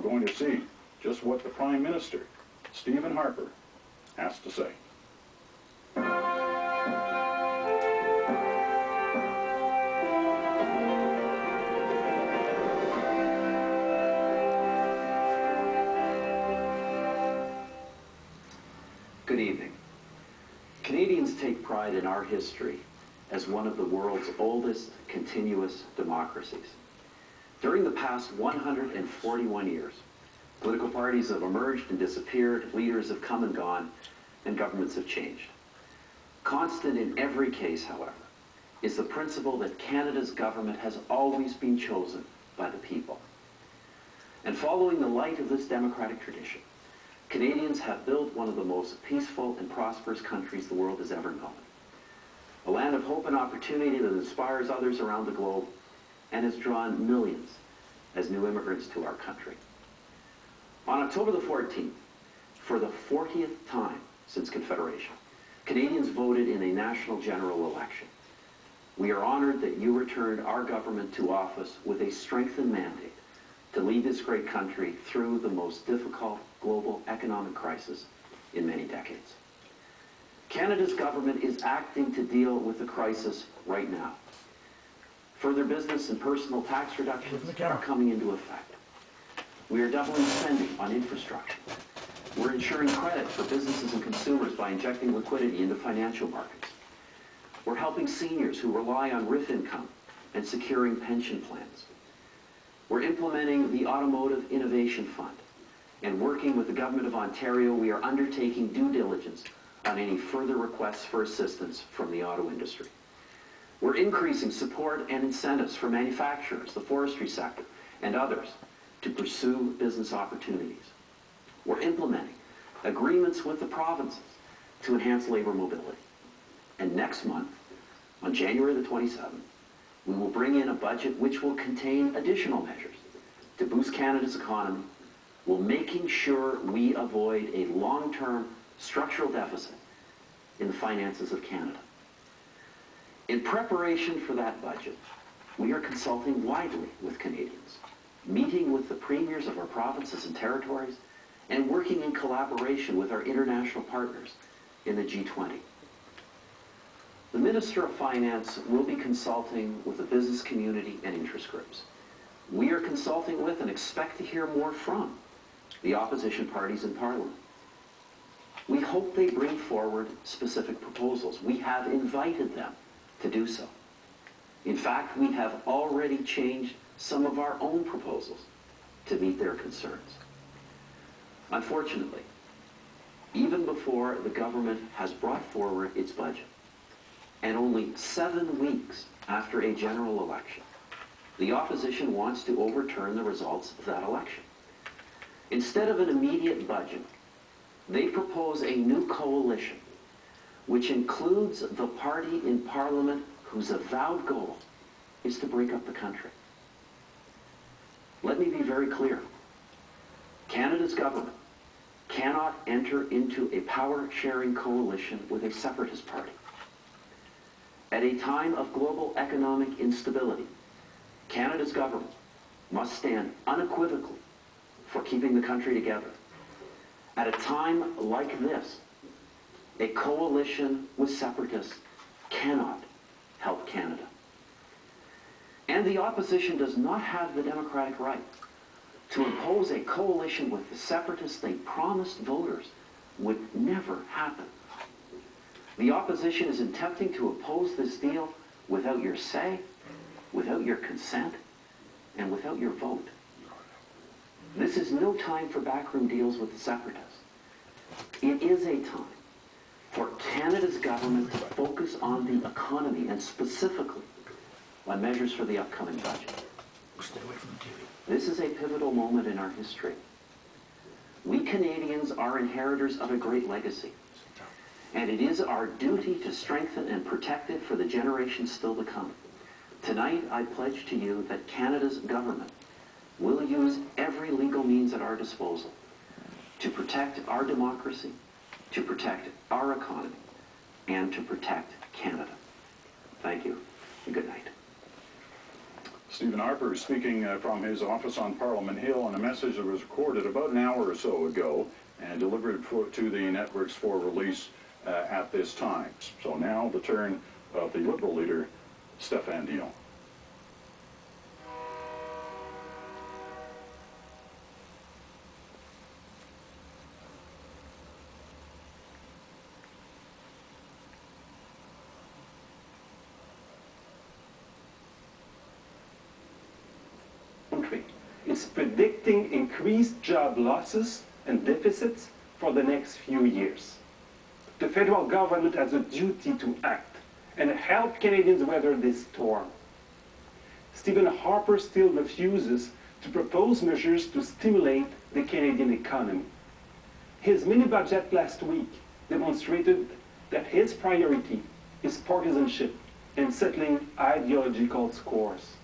going to see just what the Prime Minister, Stephen Harper, has to say. Good evening. Canadians take pride in our history as one of the world's oldest continuous democracies. During the past 141 years, political parties have emerged and disappeared, leaders have come and gone, and governments have changed. Constant in every case, however, is the principle that Canada's government has always been chosen by the people. And following the light of this democratic tradition, Canadians have built one of the most peaceful and prosperous countries the world has ever known. A land of hope and opportunity that inspires others around the globe and has drawn millions as new immigrants to our country. On October the 14th, for the 40th time since Confederation, Canadians voted in a national general election. We are honored that you returned our government to office with a strengthened mandate to lead this great country through the most difficult global economic crisis in many decades. Canada's government is acting to deal with the crisis right now. Further business and personal tax reductions are coming into effect. We are doubling spending on infrastructure. We're ensuring credit for businesses and consumers by injecting liquidity into financial markets. We're helping seniors who rely on RIF income and securing pension plans. We're implementing the Automotive Innovation Fund, and working with the Government of Ontario, we are undertaking due diligence on any further requests for assistance from the auto industry. We're increasing support and incentives for manufacturers, the forestry sector, and others to pursue business opportunities. We're implementing agreements with the provinces to enhance labor mobility. And next month, on January the 27th, we will bring in a budget which will contain additional measures to boost Canada's economy, while making sure we avoid a long-term structural deficit in the finances of Canada. In preparation for that budget, we are consulting widely with Canadians, meeting with the premiers of our provinces and territories, and working in collaboration with our international partners in the G20. The Minister of Finance will be consulting with the business community and interest groups. We are consulting with and expect to hear more from the opposition parties in Parliament. We hope they bring forward specific proposals. We have invited them to do so. In fact, we have already changed some of our own proposals to meet their concerns. Unfortunately, even before the government has brought forward its budget, and only 7 weeks after a general election, the opposition wants to overturn the results of that election. Instead of an immediate budget, they propose a new coalition, which includes the party in Parliament whose avowed goal is to break up the country. Let me be very clear. Canada's government cannot enter into a power-sharing coalition with a separatist party. At a time of global economic instability, Canada's government must stand unequivocally for keeping the country together. At a time like this, a coalition with separatists cannot help Canada. And the opposition does not have the democratic right to impose a coalition with the separatists they promised voters would never happen. The opposition is attempting to oppose this deal without your say, without your consent, and without your vote. This is no time for backroom deals with the separatists. It is a time for Canada's government to focus on the economy and specifically on measures for the upcoming budget. Stay away from the TV. This is a pivotal moment in our history. We Canadians are inheritors of a great legacy, and it is our duty to strengthen and protect it for the generations still to come. Tonight, I pledge to you that Canada's government will use every legal means at our disposal to protect our democracy, to protect our economy, and to protect Canada. Thank you, and good night. Stephen Harper speaking from his office on Parliament Hill on a message that was recorded about an hour or so ago and delivered to the networks for release at this time. So now the turn of the Liberal leader, Dion. Is predicting increased job losses and deficits for the next few years. The federal government has a duty to act and help Canadians weather this storm. Stephen Harper still refuses to propose measures to stimulate the Canadian economy. His mini-budget last week demonstrated that his priority is partisanship and settling ideological scores.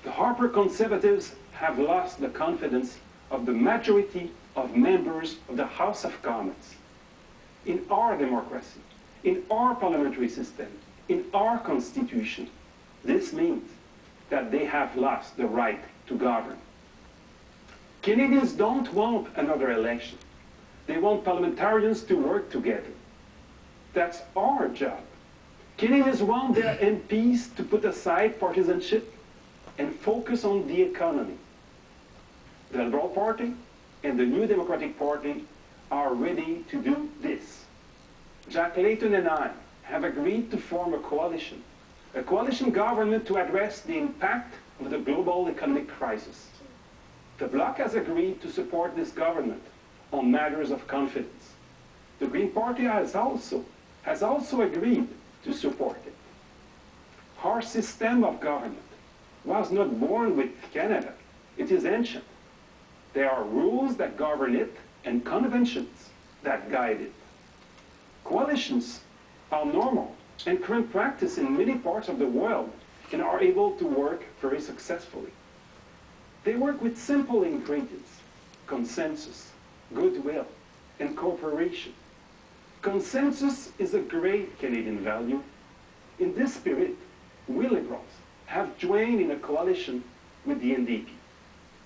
The Harper Conservatives have lost the confidence of the majority of members of the House of Commons. In our democracy, in our parliamentary system, in our Constitution, this means that they have lost the right to govern. Canadians don't want another election. They want parliamentarians to work together. That's our job. Canadians want their MPs to put aside partisanship and focus on the economy. The Liberal Party and the New Democratic Party are ready to do this. Jack Layton and I have agreed to form a coalition government to address the impact of the global economic crisis. The Bloc has agreed to support this government on matters of confidence. The Green Party has also agreed to support it. Our system of government was not born with Canada. It is ancient. There are rules that govern it and conventions that guide it. Coalitions are normal and current practice in many parts of the world and are able to work very successfully. They work with simple ingredients: consensus, goodwill, and cooperation. Consensus is a great Canadian value. In this spirit, we Liberals have joined in a coalition with the NDP.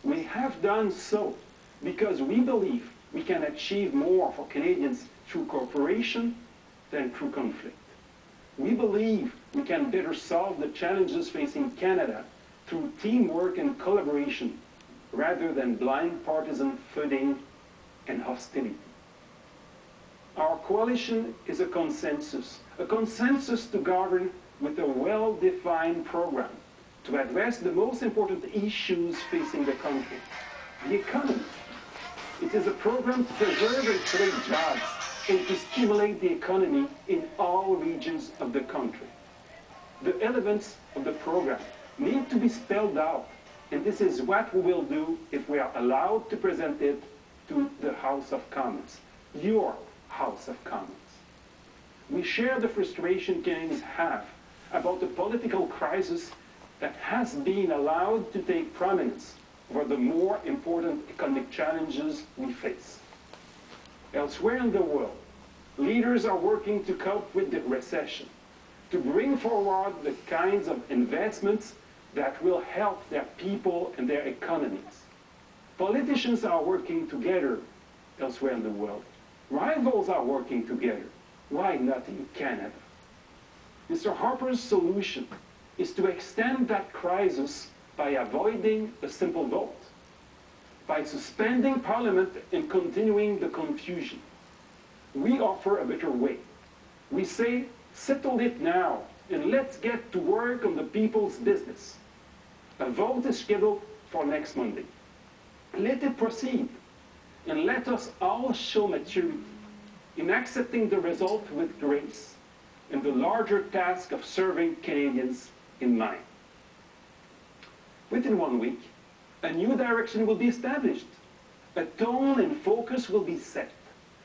We have done so because we believe we can achieve more for Canadians through cooperation than through conflict. We believe we can better solve the challenges facing Canada through teamwork and collaboration rather than blind partisan footing and hostility. Our coalition is a consensus to govern with a well-defined program to address the most important issues facing the country. The economy. It is a program to preserve and create jobs and to stimulate the economy in all regions of the country. The elements of the program need to be spelled out, and this is what we will do if we are allowed to present it to the House of Commons, your House of Commons. We share the frustration Canadians have about the political crisis that has been allowed to take prominence over the more important economic challenges we face. Elsewhere in the world, leaders are working to cope with the recession, to bring forward the kinds of investments that will help their people and their economies. Politicians are working together elsewhere in the world. Rivals are working together. Why not in Canada? Mr. Harper's solution is to extend that crisis by avoiding a simple vote, by suspending Parliament and continuing the confusion. We offer a better way. We say, settle it now, and let's get to work on the people's business. A vote is scheduled for next Monday. Let it proceed, and let us all show maturity in accepting the result with grace and the larger task of serving Canadians in mind. Within 1 week, a new direction will be established. A tone and focus will be set.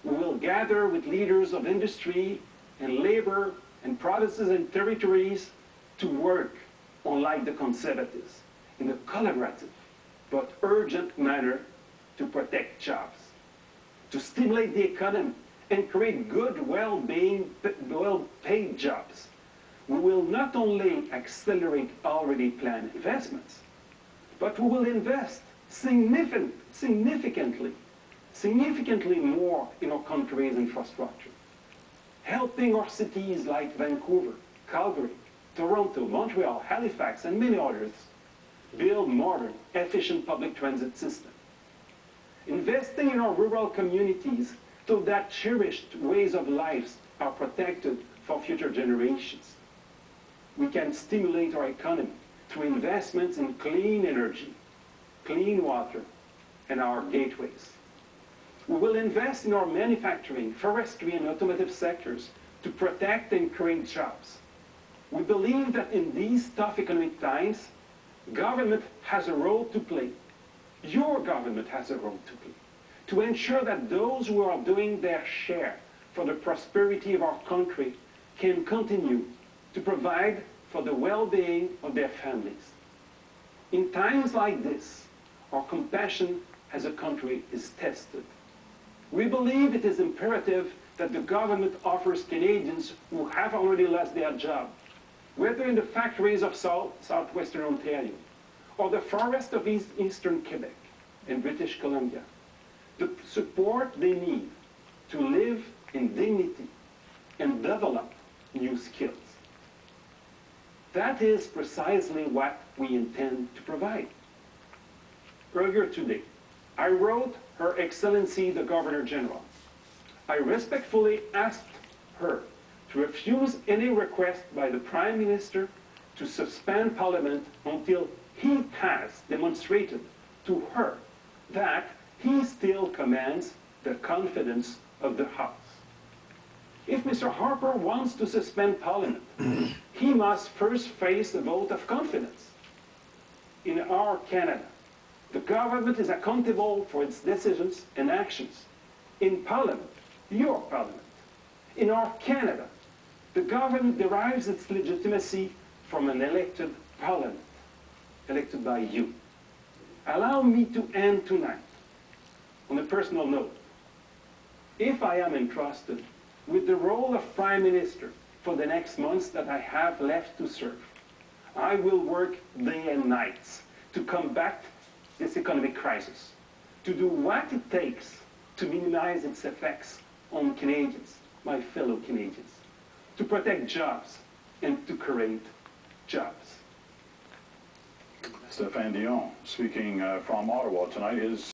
We will gather with leaders of industry and labor and provinces and territories to work, unlike the Conservatives, in a collaborative but urgent manner to protect jobs, to stimulate the economy and create good, well-paid jobs. we will not only accelerate already planned investments, but we will invest significantly more in our country's infrastructure, helping our cities like Vancouver, Calgary, Toronto, Montreal, Halifax, and many others build modern, efficient public transit systems. Investing in our rural communities so that cherished ways of life are protected for future generations. We can stimulate our economy through investments in clean energy, clean water, and our gateways. We will invest in our manufacturing, forestry, and automotive sectors to protect and create jobs. We believe that in these tough economic times, government has a role to play. Your government has a role to play to ensure that those who are doing their share for the prosperity of our country can continue to provide for the well-being of their families. In times like this, our compassion as a country is tested. We believe it is imperative that the government offers Canadians who have already lost their job, whether in the factories of southwestern Ontario or the forests of eastern Quebec and British Columbia, the support they need to live in dignity and develop new skills. That is precisely what we intend to provide. Earlier today, I wrote Her Excellency the Governor General. I respectfully asked her to refuse any request by the Prime Minister to suspend Parliament until he has demonstrated to her that he still commands the confidence of the House. If Mr. Harper wants to suspend Parliament, he must first face a vote of confidence. In our Canada, the government is accountable for its decisions and actions. In Parliament, your Parliament. In our Canada, the government derives its legitimacy from an elected Parliament, elected by you. Allow me to end tonight on a personal note. If I am entrusted with the role of Prime Minister for the next months that I have left to serve, I will work day and night to combat this economic crisis, to do what it takes to minimize its effects on Canadians, my fellow Canadians, to protect jobs and to create jobs. Stéphane Dion, speaking from Ottawa tonight, is